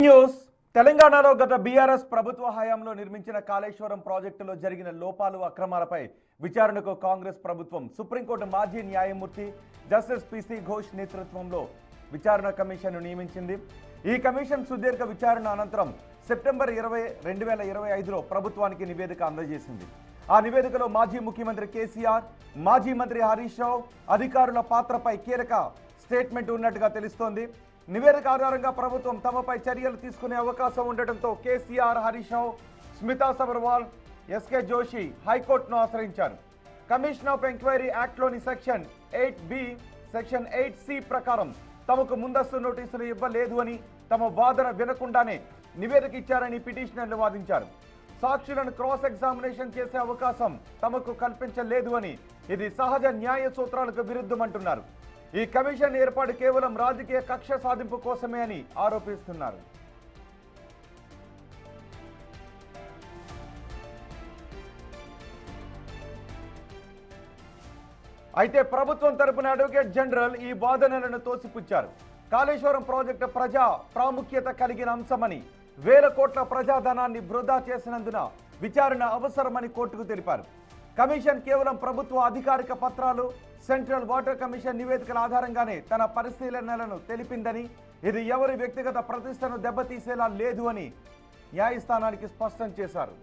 News తెలంగాణలో గత BRS ప్రభుత్వ హయాంలో నిర్మించిన కాళేశ్వరం ప్రాజెక్టులో జరిగిన లోపాలు అక్రమాలపై విచారణకు కాంగ్రెస్ ప్రభుత్వం సుప్రీంకోర్టు మాజీ న్యాయమూర్తి జస్టిస్ పిసి ఘోష్ నేతృత్వంలో విచారణ కమిషన్ను నియమించింది. ఈ కమిషన్ సుదీర్ఘ విచారణ అనంతరం సెప్టెంబర్ 20, 2025లో ప్రభుత్వానికి నివేదిక అందజేసింది. ఆ నివేదికలో మాజీ ముఖ్యమంత్రి కేసీఆర్, మాజీ మంత్రి హరీష్ రావు అధికారుల పాత్రపై కీలక స్టేట్మెంట్ ఉన్నట్టుగా తెలుస్తోంది. నివేదిక ఆధారంగా ప్రభుత్వం తమపై చర్యలు తీసుకునే అవకాశం ఉండటంతో కేసీఆర్, హరీష్ రావు, స్మితా సబర్వాల్, ఎస్కే జోషి హైకోర్టును ఆశ్రయించారు. కమిషన్ ఆఫ్ ఎంక్వైరీ యాక్ట్లోని సెక్షన్ 8B, సెక్షన్ 8C ప్రకారం తమకు ముందస్తు నోటీసులు ఇవ్వలేదు అని, తమ వాదన వినకుండానే నివేదిక ఇచ్చారని పిటిషనర్లు వాదించారు. సాక్షులను క్రాస్ ఎగ్జామినేషన్ చేసే అవకాశం తమకు కల్పించలేదు అని, ఇది సహజ న్యాయ సూత్రాలకు విరుద్ధమంటున్నారు. ఈ కమిషన్ ఏర్పాటు కేవలం రాజకీయ కక్ష సాధింపు కోసమే అని ఆరోపిస్తున్నారు. అయితే ప్రభుత్వం తరపున అడ్వకేట్ జనరల్ ఈ వాదనలను తోసిపుచ్చారు. కాళేశ్వరం ప్రాజెక్టు ప్రజా ప్రాముఖ్యత కలిగిన అంశమని, వేల కోట్ల ప్రజాధనాన్ని వృధా చేసినందున విచారణ అవసరమని కోర్టుకు తెలిపారు. కమిషన్ కేవలం ప్రభుత్వ అధికారిక పత్రాలు, సెంట్రల్ వాటర్ కమిషన్ నివేదికల ఆధారంగానే తన పరిశీలనలను తెలిపిందని, ఇది ఎవరి వ్యక్తిగత ప్రతిష్టను దెబ్బతీసేలా లేదు అని న్యాయస్థానానికి స్పష్టం చేశారు.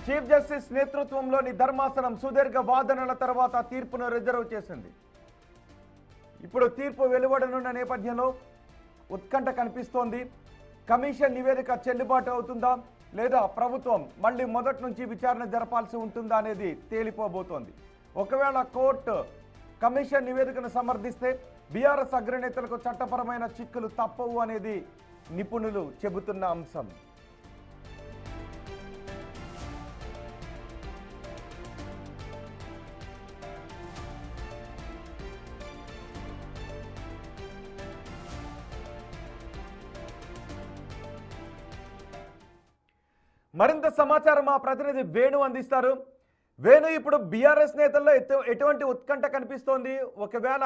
చీఫ్ జస్టిస్ నేతృత్వంలోని ధర్మాసనం సుదీర్ఘ వాదనల తర్వాత తీర్పును రిజర్వ్ చేసింది. ఇప్పుడు తీర్పు వెలువడనున్న నేపథ్యంలో ఉత్కంఠ కనిపిస్తోంది. కమిషన్ నివేదిక చెల్లుబాటు అవుతుందా లేదా ప్రభుత్వం మళ్ళీ మొదటి నుంచి విచారణ జరపాల్సి ఉంటుందా అనేది తేలిపోబోతోంది. ఒకవేళ కోర్టు కమిషన్ నివేదికను సమర్థిస్తే బీఆర్ఎస్ అగ్రనేతలకు చట్టపరమైన చిక్కులు తప్పవు అనేది నిపుణులు చెబుతున్న అంశం. మరింత సమాచారం మా ప్రతినిధి వేణు అందిస్తారు. వేణు, ఇప్పుడు బీఆర్ఎస్ నేతల్లో ఎటువంటి ఉత్కంఠ కనిపిస్తోంది? ఒకవేళ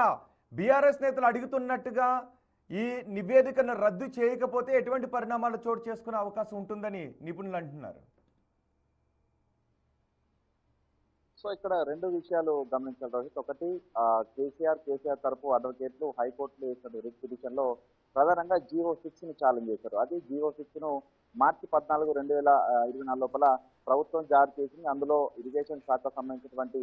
బీఆర్ఎస్ నేతలు అడుగుతున్నట్టుగా ఈ నివేదికను రద్దు చేయకపోతే ఎటువంటి పరిణామాలు చోటు చేసుకునే అవకాశం ఉంటుందని నిపుణులు అంటున్నారు. సో ఇక్కడ రెండు విషయాలు గమనించాలి రోహిత్. ఒకటి, కేసీఆర్ తరపు అడ్వకేట్లు హైకోర్టులో వేసిన రిట్ పిటిషన్ లో ప్రధానంగా GO6 ని ఛాలెంజ్ చేశారు. అది GO6 ను మార్చి 14, 2024 లోపల ప్రభుత్వం జారీ చేసింది. అందులో ఇరిగేషన్ శాఖకు సంబంధించినటువంటి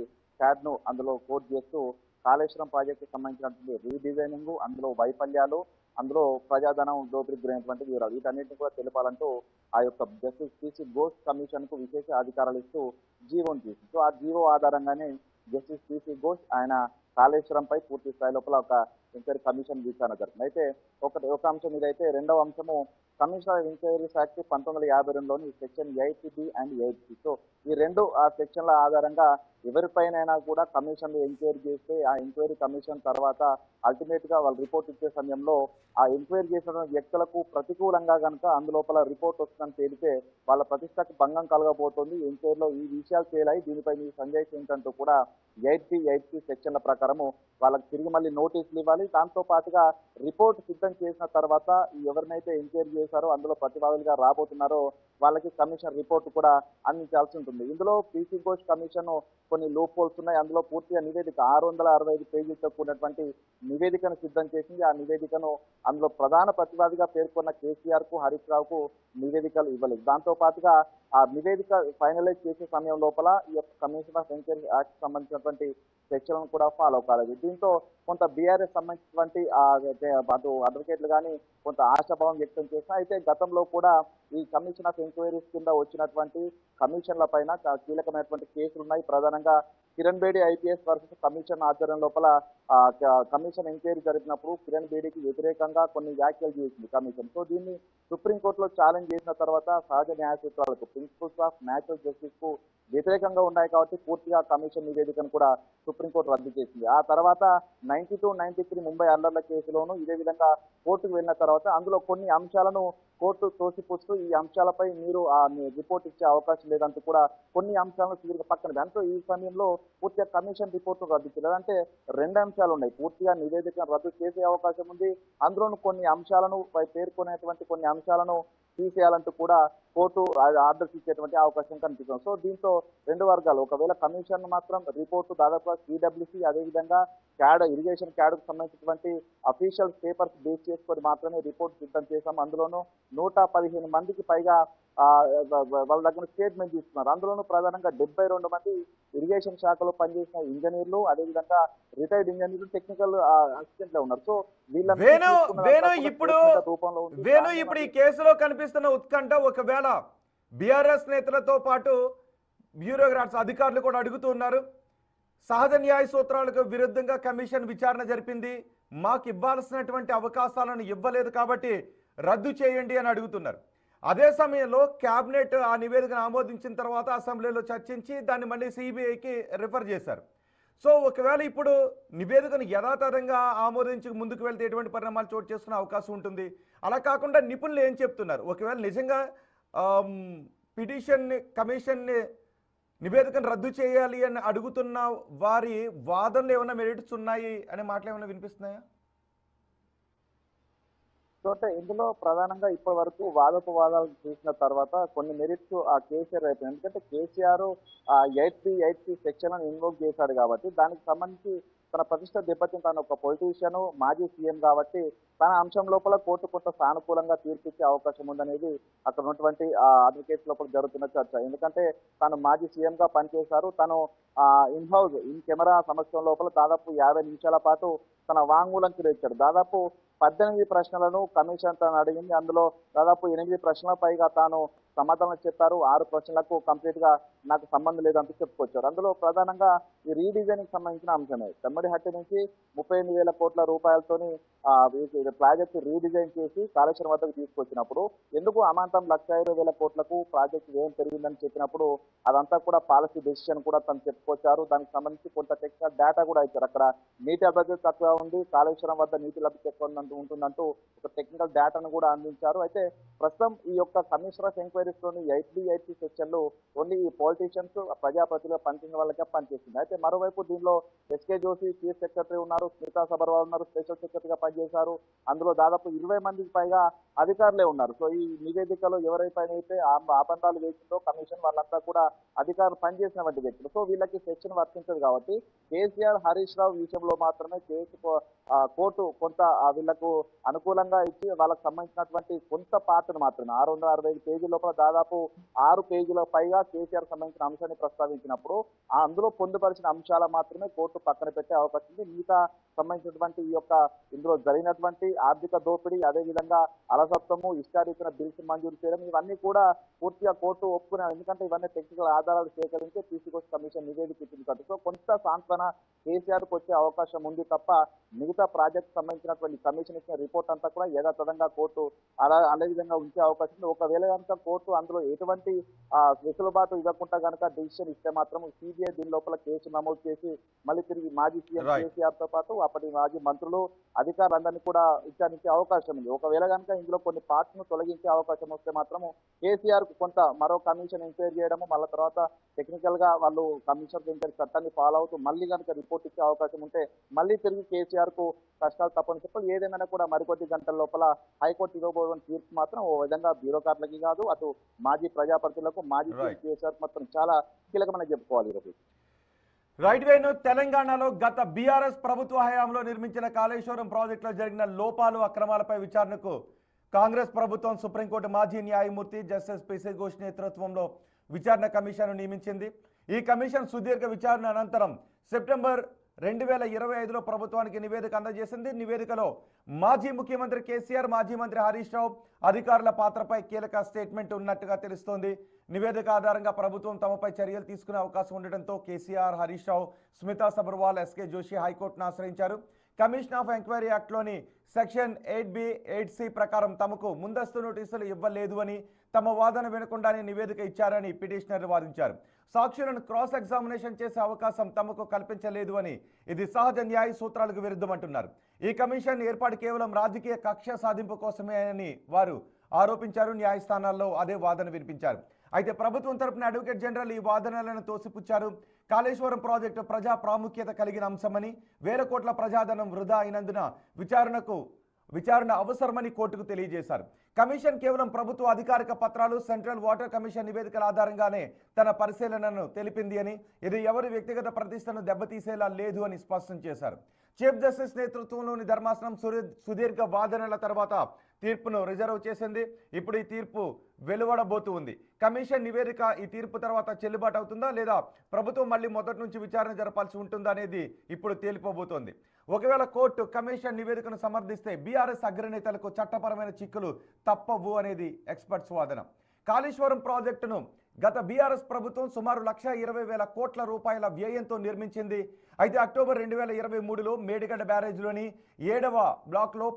ను అందులో కోట్ చేస్తూ కాళేశ్వరం ప్రాజెక్టుకు సంబంధించినటువంటి రీడిజైనింగ్, అందులో వైఫల్యాలు, అందులో ప్రజాధనం దోపిడీకి గురైనటువంటి వివరాలు, వీటన్నిటిని కూడా తెలిపాలంటూ ఆ యొక్క జస్టిస్ పిసి ఘోష్ కమిషన్ కు విశేష అధికారాలు ఇస్తూ జీవోను తీసింది. సో ఆ జీవో ఆధారంగానే జస్టిస్ పిసి ఘోష్ ఆయన కాళేశ్వరంపై పూర్తి స్థాయి లోపల ఒక ఎంక్వైరీ కమిషన్ విచారణ జరిగింది. అయితే ఒక అంశం ఇదైతే, రెండవ అంశము కమిషన్ ఆఫ్ ఎంక్వైరీస్ యాక్ట్ 1952లోని section 8B and 8C. So ఈ రెండు సెక్షన్ల ఆధారంగా ఎవరిపైనైనా కూడా కమిషన్లు ఎంక్వైరీ చేస్తే ఆ ఎంక్వైరీ కమిషన్ తర్వాత అల్టిమేట్ గా వాళ్ళు రిపోర్ట్ ఇచ్చే సమయంలో ఆ ఎంక్వైరీ చేసిన వ్యక్తులకు ప్రతికూలంగా కనుక అందులోపల రిపోర్ట్ వస్తుందని తేలితే వాళ్ళ ప్రతిష్టకు భంగం కలగబోతోంది. ఎంక్వైరీలో ఈ విషయాలు తేలాయి, దీనిపై మీ సంజయ్ ఏంటంటూ కూడా 8B, 8C సెక్షన్ల ప్రకారము వాళ్ళకి తిరిగి మళ్ళీ నోటీసులు ఇవ్వాలి. దాంతో పాటుగా రిపోర్ట్ సిద్ధం చేసిన తర్వాత ఎవరినైతే ఎంక్వైరీ చేశారో అందులో ప్రతివాదులుగా రాబోతున్నారో వాళ్ళకి కమిషన్ రిపోర్ట్ కూడా అందించాల్సి ఉంటుంది. ఇందులో పిసి ఘోష్ కమిషన్ కొన్ని లూప్ హోల్స్ ఉన్నాయి. అందులో పూర్తిగా నివేదిక 665 పేజీలతో కూడినటువంటి నివేదికను సిద్ధం చేసింది. ఆ నివేదికను అందులో ప్రధాన ప్రతివాదిగా పేర్కొన్న కేసీఆర్ కు, హరీష్ రావుకు నివేదికలు ఇవ్వలేదు. దాంతో పాటుగా ఆ నివేదిక ఫైనలైజ్ చేసే సమయం లోపల ఈ యొక్క కమిషన్ ఆఫ్ ఎంక్వైరీ యాక్ట్ సంబంధించినటువంటి సెక్షన్లను కూడా ఫాలో కాలేదు. దీంతో కొంత బీఆర్ఎస్ సంబంధించినటువంటి అటు అడ్వకేట్లు కానీ కొంత ఆశాభావం వ్యక్తం చేసిన. అయితే గతంలో కూడా ఈ కమిషన్ ఆఫ్ ఎంక్వైరీస్ కింద వచ్చినటువంటి కమిషన్ల పైన కీలకమైనటువంటి కేసులు ఉన్నాయి. ప్రధానంగా Kiran Bedi IPS versus commission ఆధ్వర్యం లోపల కమిషన్ ఎంక్వైరీ జరిపినప్పుడు కిరణ్ బేడికి వ్యతిరేకంగా కొన్ని వ్యాఖ్యలు చేసింది కమిషన్. సో దీన్ని సుప్రీంకోర్టులో ఛాలెంజ్ చేసిన తర్వాత సహజ న్యాయ సూత్రాలకు, ప్రిన్సిపల్స్ ఆఫ్ న్యాచురల్ జస్టిస్ కు వ్యతిరేకంగా ఉన్నాయి కాబట్టి పూర్తిగా కమిషన్ నివేదికను కూడా సుప్రీంకోర్టు రద్దు చేసింది. ఆ తర్వాత 92, 93 ముంబై అల్లర్ల కేసులోనూ ఇదే విధంగా కోర్టుకు వెళ్ళిన తర్వాత అందులో కొన్ని అంశాలను కోర్టు తోసిపుస్తూ ఈ అంశాలపై మీరు రిపోర్ట్ ఇచ్చే అవకాశం లేదంటూ కూడా కొన్ని అంశాలను సుదీర్ఘ పక్కన. దాంతో ఈ సమయంలో పూర్తిగా కమిషన్ రిపోర్ట్ రద్దు చేయలేదు. అంటే రెండు అంశాలు ఉన్నాయి. పూర్తిగా నివేదికను రద్దు చేసే అవకాశం ఉంది. అందులోను కొన్ని అంశాలను పేర్కొనేటువంటి కొన్ని అంశాలను తీసేయాలంటూ కూడా కోర్టు ఆర్డర్స్ ఇచ్చేటువంటి అవకాశం కనిపిస్తుంది. సో దీంతో రెండు వర్గాలు, ఒకవేళ కమిషన్ మాత్రం రిపోర్టు దాదాపుగా సిడబ్ల్యూసి అదేవిధంగా ఇరిగేషన్ క్యాడ్కు సంబంధించినటువంటి అఫీషియల్ పేపర్స్ బేస్ చేసుకొని మాత్రమే రిపోర్ట్ సిద్ధం చేశాం. అందులోనూ 115 మందికి పైగా వాళ్ళ దగ్గర స్టేట్మెంట్ తీసుకున్నారు. అందులోనూ ప్రధానంగా 72 మంది ఇరిగేషన్ శాఖలో పనిచేసిన ఇంజనీర్లు, అదేవిధంగా రిటైర్డ్ ఇంజనీర్లు, టెక్నికల్ అసిస్టెంట్లే ఉన్నారు. సో ఇప్పుడు ఈ కేసులో కనిపిస్తున్న ఉత్కంఠ, ఒకవేళ బీఆర్ఎస్ నేతలతో పాటు బ్యూరోక్రాట్స్ అధికారులు కూడా అడుగుతూ ఉన్నారు, సహజ న్యాయ సూత్రాలకు విరుద్ధంగా కమిషన్ విచారణ జరిపింది, మాకు ఇవ్వాల్సినటువంటి అవకాశాలను ఇవ్వలేదు కాబట్టి రద్దు చేయండి అని అడుగుతున్నారు. అదే సమయంలో కేబినెట్ ఆ నివేదికను ఆమోదించిన తర్వాత అసెంబ్లీలో చర్చించి దాన్ని మళ్ళీ సిబిఐకి రిఫర్ చేశారు. సో ఒకవేళ ఇప్పుడు నివేదికను యథాతథంగా ఆమోదించి ముందుకు వెళ్తే ఎటువంటి పరిణామాలు చోటు చేసుకునే అవకాశం ఉంటుంది? అలా కాకుండా నిపుణులు ఏం చెప్తున్నారు, ఒకవేళ నిజంగా పిటిషన్ని కమిషన్ని నివేదికను రద్దు చేయాలి అని అడుగుతున్న వారి వాదనలు ఏమైనా మెరిట్స్ ఉన్నాయి అనే మాటలు ఏమైనా వినిపిస్తున్నాయా? అంటే ఇందులో ప్రధానంగా ఇప్పటి వరకు వాదోపవాదాలు చూసిన తర్వాత కొన్ని మెరిట్స్ ఆ కేసీఆర్ అయిపోయింది. ఎందుకంటే కేసీఆర్ 8B సెక్షన్ అని ఇన్వోక్ చేశాడు కాబట్టి దానికి సంబంధించి తన ప్రతిష్ట దెబ్బతింటాను. ఒక పొలిటీషియన్, మాజీ సీఎం కాబట్టి తన అంశం లోపల కోర్టు కొంత సానుకూలంగా తీర్పిచ్చే అవకాశం ఉందనేది అక్కడ ఉన్నటువంటి అడ్వకేట్స్ లోపల జరుగుతున్న చర్చ. ఎందుకంటే తాను మాజీ సీఎంగా పనిచేశారు. తను ఇన్ కెమెరా సమక్షం లోపల దాదాపు 50 నిమిషాల పాటు తన వాంగ్మూలం ఇచ్చాడు. దాదాపు 18 ప్రశ్నలను కమిషన్ తను అడిగింది. అందులో దాదాపు 8 ప్రశ్నల పైగా తాను సమాధానం చెప్పారు. 6 ప్రశ్నలకు కంప్లీట్ గా నాకు సంబంధం లేదంటూ చెప్పుకొచ్చారు. అందులో ప్రధానంగా ఈ రీడిజైనింగ్ సంబంధించిన అంశమే. తమ్మిడిహట్టి నుంచి 38,000 కోట్ల రూపాయలతోని ప్రాజెక్టు రీడిజైన్ చేసి కాళేశ్వరం వద్దకు తీసుకొచ్చినప్పుడు ఎందుకు అమాంతం 1,20,000 కోట్లకు ప్రాజెక్టు వ్యయం పెరిగిందని చెప్పినప్పుడు అదంతా కూడా పాలసీ డెసిషన్ కూడా తను చెప్పుకొచ్చారు. దానికి సంబంధించి కొంత టెక్నికల్ డేటా కూడా ఇచ్చారు. అక్కడ నీటి లభ్యత తక్కువ ఉంది, కాళేశ్వరం వద్ద నీటి లభ్యత ఎక్కువ ఉంటుందంటూ ఒక టెక్నికల్ డేటాను కూడా అందించారు. అయితే ప్రస్తుతం ఈ యొక్క కమిషనర్స్ ఎంక్వైరీస్ లోని 8B సెక్షన్లు ఓన్లీ ఈ పొలిటీషియన్స్, ప్రజాప్రతినిధులుగా పనిచేసిన వాళ్ళకే పనిచేస్తుంది. అయితే మరోవైపు దీనిలో ఎస్కే జోషి చీఫ్ సెక్రటరీ ఉన్నారు, స్మితా సబర్వాల్ ఉన్నారు, స్పెషల్ సెక్రటరీగా పనిచేశారు. అందులో దాదాపు 20 మందికి పైగా అధికారులే ఉన్నారు. సో ఈ నివేదికలో ఎవరైతే ఆబంధాలు వేసిందో కమిషన్ వాళ్ళంతా కూడా అధికారులు పనిచేసినటువంటి వ్యక్తులు. సో వీళ్ళకి సెక్షన్ వర్తించదు కాబట్టి కేసీఆర్, హరీష్ రావు విషయంలో మాత్రమే కోర్టు కొంత వీళ్లకు అనుకూలంగా ఇచ్చి వాళ్ళకు సంబంధించినటువంటి కొంత పాత్రను మాత్రమే 665 పేజీల లోపల దాదాపు 6 పేజీల పైగా కేసీఆర్ సంబంధించిన అంశాన్ని ప్రస్తావించినప్పుడు అందులో పొందుపరిచిన అంశాలు మాత్రమే కోర్టు పక్కన పెట్టే అవకాశం ఉంది. మిగతా సంబంధించినటువంటి ఈ యొక్క ఇందులో జరిగినటువంటి ఆర్థిక దోపిడీ, అదేవిధంగా అలసత్వము, ఇష్టారీతిన బిల్స్ మంజూరు చేయడం, ఇవన్నీ కూడా పూర్తిగా కోర్టు ఒప్పుకున్నారు. ఎందుకంటే ఇవన్నీ టెక్నికల్ ఆధారాలు సేకరించి తీసుకొచ్చి కమిషన్ నివేదిక ఇచ్చింది కాబట్టి సో కొంత సాంత్వన కేసీఆర్కు వచ్చే అవకాశం ఉంది తప్ప మిగతా ప్రాజెక్ట్ సంబంధించినటువంటి కమిషన్ ఇచ్చిన రిపోర్ట్ అంతా కూడా యథాతథంగా కోర్టు అదే విధంగా ఉంచే అవకాశం ఉంది. ఒకవేళ కనుక కోర్టు అందులో ఎటువంటి వెసులుబాటు ఇవ్వకుండా కనుక డిసిషన్ ఇస్తే మాత్రం సిబిఐ దీని లోపల కేసు నమోదు చేసి మళ్ళీ తిరిగి మాజీ సీఎం కేసీఆర్ తో పాటు అప్పటి మాజీ మంత్రులు, అధికారులందరినీ కూడా విచారించే అవకాశం ఉంది. ఒకవేళ కనుక ఇందులో కొన్ని పార్ట్స్ ను తొలగించే అవకాశం వస్తే మాత్రము కేసీఆర్ కు కొంత మరో కమిషన్ ఎంక్వైరీ చేయడము, మళ్ళీ తర్వాత టెక్నికల్ గా వాళ్ళు కమిషన్ ఎంక్వైరీ చట్టాన్ని ఫాలో అవుతూ మళ్ళీ కనుక రిపోర్ట్ ఇచ్చే అవకాశం ఉంటే మళ్ళీ తిరిగి కేసీఆర్ కు కష్టాలు తప్పని చెప్పాలి. ఏదేమైనా కూడా మరికొద్ది గంటల లోపల హైకోర్టు ఇవ్వబోతున్న తీర్పు మాత్రం ఓ విధంగా బ్యూరోక్రాట్లకి కాదు, అటు మాజీ ప్రజాప్రతినిధులకు, మాజీ కేసీఆర్ మాత్రం చాలా కీలకమని చెప్పుకోవాలి. ఈరోజు రైట్ వేను తెలంగాణలో గత బీఆర్ఎస్ ప్రభుత్వ హయాంలో నిర్మించిన కాళేశ్వరం ప్రాజెక్టులో జరిగిన లోపాలు, అక్రమాలపై విచారణకు కాంగ్రెస్ ప్రభుత్వం సుప్రీంకోర్టు మాజీ న్యాయమూర్తి జస్టిస్ పిసి ఘోష్ నేతృత్వంలో విచారణ కమిషన్ నియమించింది. ఈ కమిషన్ సుదీర్ఘ విచారణ అనంతరం సెప్టెంబర్ 2025లో ప్రభుత్వానికి నివేదిక అందజేసింది. నివేదికలో మాజీ ముఖ్యమంత్రి కేసీఆర్, మాజీ మంత్రి హరీష్ రావు అధికారుల పాత్రపై కీలక స్టేట్మెంట్ ఉన్నట్టుగా తెలుస్తోంది. నివేదిక ఆధారంగా ప్రభుత్వం తమపై చర్యలు తీసుకునే అవకాశం ఉండటంతో కేసీఆర్, హరీష్ రావు, స్మితా సబర్వాల్, ఎస్కే జోషి హైకోర్టును ఆశ్రయించారు. కమిషన్ ఆఫ్ ఎంక్వైరీ యాక్ట్లోని సెక్షన్ 8B, 8C ప్రకారం తమకు ముందస్తు నోటీసులు ఇవ్వలేదు అని, తమ వాదన వినకుండానే నివేదిక ఇచ్చారని పిటిషనర్ వాదించారు. సాక్షులను క్రాస్ ఎగ్జామినేషన్ చేసే అవకాశం తమకు కల్పించలేదు అని, ఇది సహజ న్యాయ సూత్రాలకు విరుద్ధమంటున్నారు. ఈ కమిషన్ ఏర్పాటు కేవలం రాజకీయ కక్ష సాధింపు కోసమే అని వారు ఆరోపించారు. న్యాయస్థానాల్లో అదే వాదన వినిపించారు. అయితే ప్రభుత్వం తరపున అడ్వకేట్ జనరల్ ఈ వాదనలను తోసిపుచ్చారు. కాళేశ్వరం ప్రాజెక్టు ప్రజా ప్రాముఖ్యత కలిగిన అంశమని, వేల కోట్ల ప్రజాధనం వృధా అయినందున విచారణ అవసరమని కోర్టుకు తెలియజేశారు. కమిషన్ కేవలం ప్రభుత్వ అధికారిక పత్రాలు, సెంట్రల్ వాటర్ కమిషన్ నివేదికల ఆధారంగానే తన పరిశీలనను తెలిపింది అని, ఇది ఎవరి వ్యక్తిగత ప్రతిష్టను దెబ్బతీసేలా లేదు అని స్పష్టం చేశారు. చీఫ్ జస్టిస్ నేతృత్వంలోని ధర్మాసనం సుదీర్ఘ వాదనల తర్వాత తీర్పును రిజర్వ్ చేసింది. ఇప్పుడు ఈ తీర్పు వెలువడబోతుంది. కమిషన్ నివేదిక ఈ తీర్పు తర్వాత చెల్లుబాటు అవుతుందా లేదా ప్రభుత్వం మళ్ళీ మొదటి నుంచి విచారణ జరపాల్సి ఉంటుందా అనేది ఇప్పుడు తేలిపోబోతోంది. ఒకవేళ కోర్టు కమిషన్ నివేదికను సమర్థిస్తే బీఆర్ఎస్ అగ్రనేతలకు చట్టపరమైన చిక్కులు తప్పవు అనేది ఎక్స్పర్ట్స్ వాదన. కాళేశ్వరం ప్రాజెక్టును గత బీఆర్ఎస్ ప్రభుత్వం సుమారు 1,20,000 కోట్ల రూపాయల వ్యయంతో నిర్మించింది. అయితే అక్టోబర్ 2023లో మేడిగడ్డ బ్యారేజ్లోని 7వ బ్లాక్లో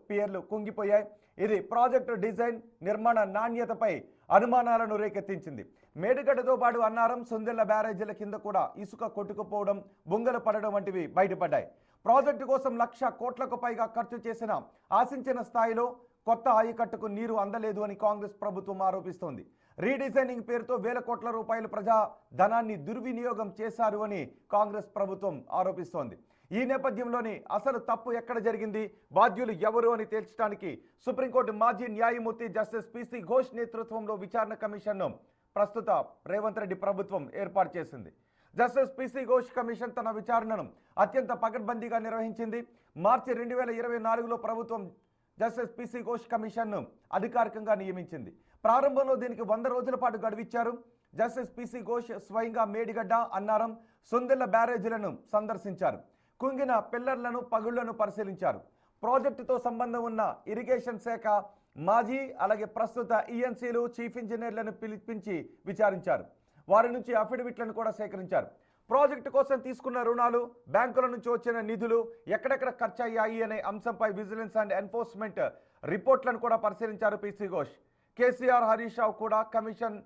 పియర్లు కుంగిపోయాయి. ఇది ప్రాజెక్టు డిజైన్, నిర్మాణ నాణ్యతపై అనుమానాలను రేకెత్తించింది. మేడిగడ్డతో పాటు అన్నారం, సుందెళ్ల బ్యారేజీల కింద కూడా ఇసుక కొట్టుకుపోవడం, బొంగలు పడడం వంటివి బయటపడ్డాయి. ప్రాజెక్టు కోసం 1,00,000 కోట్లకు పైగా ఖర్చు చేసిన ఆశించిన స్థాయిలో కొత్త ఆయకట్టుకు నీరు అందలేదు అని కాంగ్రెస్ ప్రభుత్వం ఆరోపిస్తోంది. రీడిజైనింగ్ పేరుతో వేల కోట్ల రూపాయలు ప్రజా ధనాన్ని దుర్వినియోగం చేశారు అని కాంగ్రెస్ ప్రభుత్వం ఆరోపిస్తోంది. ఈ నేపథ్యంలోనే అసలు తప్పు ఎక్కడ జరిగింది, బాధ్యులు ఎవరు అని తేల్చడానికి సుప్రీంకోర్టు మాజీ న్యాయమూర్తి జస్టిస్ పిసి ఘోష్ నేతృత్వంలో విచారణ కమిషన్ను ప్రస్తుత రేవంత్ రెడ్డి ప్రభుత్వం ఏర్పాటు చేసింది. జస్టిస్ పిసి ఘోష్ కమిషన్ తన విచారణను అత్యంత పకడ్బందీగా నిర్వహించింది. మార్చి 2024లో ప్రభుత్వం జస్టిస్ పిసి ఘోష్ కమిషన్ను అధికారికంగా నియమించింది. ప్రారంభంలో దీనికి 100 రోజుల పాటు గడువిచ్చారు. జస్టిస్ పిసి ఘోష్ స్వయంగా మేడిగడ్డ, అన్నారం, సుందెళ్ల బ్యారేజీలను సందర్శించారు. కుంగిన పిల్లర్లను, పగుళ్లను పరిశీలించారు. ప్రాజెక్టుతో సంబంధం ఉన్న ఇరిగేషన్ శాఖ మాజీ అలాగే ప్రస్తుత ఈఎన్సీలు, చీఫ్ ఇంజనీర్లను పిలిపించి విచారించారు. వారి నుంచి అఫిడవిట్లను కూడా సేకరించారు. ప్రాజెక్టు కోసం తీసుకున్న రుణాలు, బ్యాంకుల నుంచి వచ్చిన నిధులు ఎక్కడెక్కడ ఖర్చు అయ్యాయి అనే అంశంపై విజిలెన్స్ అండ్ ఎన్ఫోర్స్మెంట్ రిపోర్ట్లను కూడా పరిశీలించారు పిసి ఘోష్. కేసీఆర్, హరీష్ రావు కూడా కమిషన్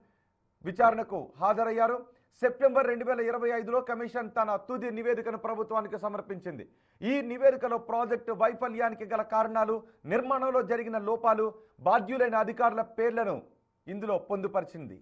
విచారణకు హాజరయ్యారు. సెప్టెంబర్ 2025లో కమిషన్ తన తుది నివేదికను ప్రభుత్వానికి సమర్పించింది. ఈ నివేదికలో ప్రాజెక్టు వైఫల్యానికి గల కారణాలు, నిర్మాణంలో జరిగిన లోపాలు, బాధ్యులైన అధికారుల పేర్లను ఇందులో పొందుపరిచింది.